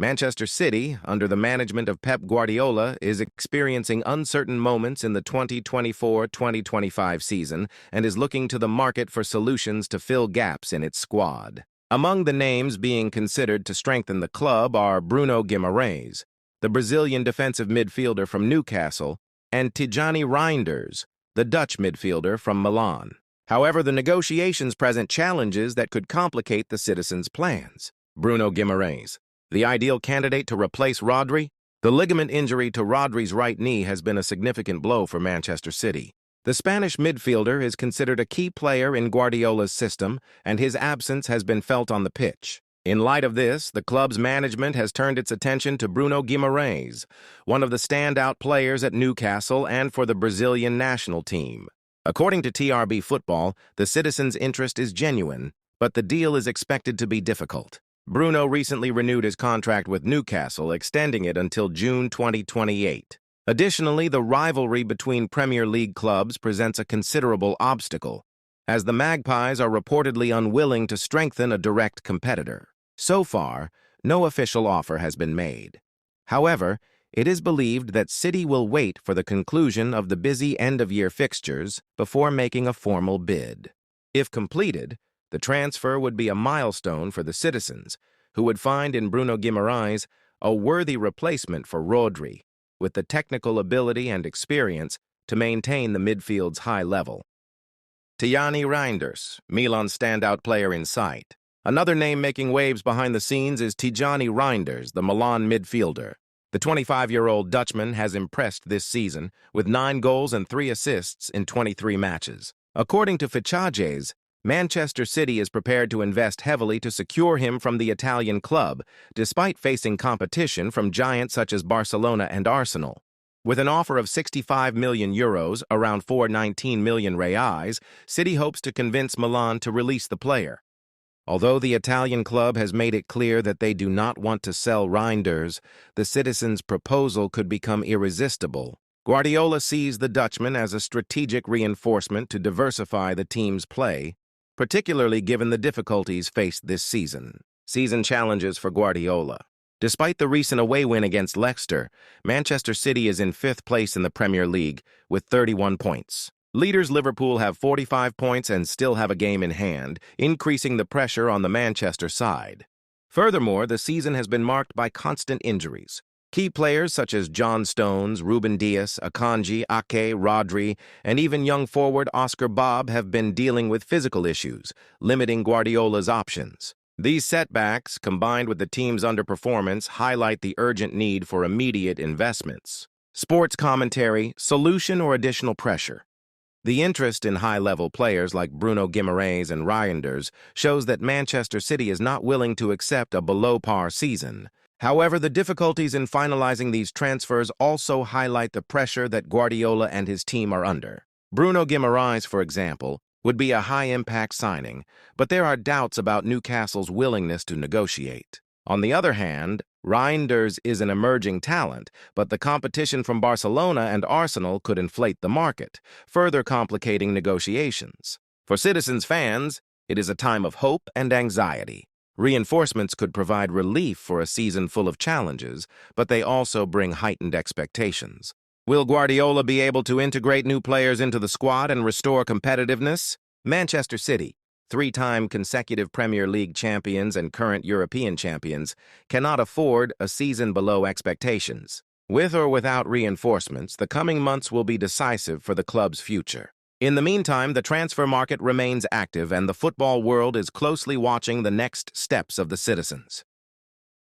Manchester City, under the management of Pep Guardiola, is experiencing uncertain moments in the 2024-2025 season and is looking to the market for solutions to fill gaps in its squad. Among the names being considered to strengthen the club are Bruno Guimarães, the Brazilian defensive midfielder from Newcastle, and Tijjani Reijnders, the Dutch midfielder from Milan. However, the negotiations present challenges that could complicate the citizens' plans. Bruno Guimarães, the ideal candidate to replace Rodri? The ligament injury to Rodri's right knee has been a significant blow for Manchester City. The Spanish midfielder is considered a key player in Guardiola's system, and his absence has been felt on the pitch. In light of this, the club's management has turned its attention to Bruno Guimarães, one of the standout players at Newcastle and for the Brazilian national team. According to TRB Football, the citizens' interest is genuine, but the deal is expected to be difficult. Bruno recently renewed his contract with Newcastle, extending it until June 2028. Additionally, the rivalry between Premier League clubs presents a considerable obstacle, as the Magpies are reportedly unwilling to strengthen a direct competitor. So far, no official offer has been made. However, it is believed that City will wait for the conclusion of the busy end-of-year fixtures before making a formal bid. If completed, the transfer would be a milestone for the citizens, who would find in Bruno Guimarães a worthy replacement for Rodri, with the technical ability and experience to maintain the midfield's high level. Tijjani Reijnders, Milan's standout player in sight. Another name making waves behind the scenes is Tijjani Reijnders, the Milan midfielder. The 25-year-old Dutchman has impressed this season, with 9 goals and 3 assists in 23 matches. According to Fichajes, Manchester City is prepared to invest heavily to secure him from the Italian club, despite facing competition from giants such as Barcelona and Arsenal. With an offer of 65 million euros, around 419 million reais, City hopes to convince Milan to release the player. Although the Italian club has made it clear that they do not want to sell Reijnders, the citizens' proposal could become irresistible. Guardiola sees the Dutchman as a strategic reinforcement to diversify the team's play, particularly given the difficulties faced this season. Season challenges for Guardiola. Despite the recent away win against Leicester, Manchester City is in 5th place in the Premier League with 31 points. Leaders Liverpool have 45 points and still have a game in hand, increasing the pressure on the Manchester side. Furthermore, the season has been marked by constant injuries. Key players such as John Stones, Ruben Dias, Akanji, Ake, Rodri, and even young forward Oscar Bob have been dealing with physical issues, limiting Guardiola's options. These setbacks, combined with the team's underperformance, highlight the urgent need for immediate investments. Sports commentary, solution or additional pressure. The interest in high-level players like Bruno Guimarães and Reijnders shows that Manchester City is not willing to accept a below-par season. However, the difficulties in finalizing these transfers also highlight the pressure that Guardiola and his team are under. Bruno Guimarães, for example, would be a high-impact signing, but there are doubts about Newcastle's willingness to negotiate. On the other hand, Reijnders is an emerging talent, but the competition from Barcelona and Arsenal could inflate the market, further complicating negotiations. For citizens fans, it is a time of hope and anxiety. Reinforcements could provide relief for a season full of challenges, but they also bring heightened expectations. Will Guardiola be able to integrate new players into the squad and restore competitiveness? Manchester City, 3-time consecutive Premier League champions and current European champions, cannot afford a season below expectations. With or without reinforcements, the coming months will be decisive for the club's future. In the meantime, the transfer market remains active and the football world is closely watching the next steps of the citizens.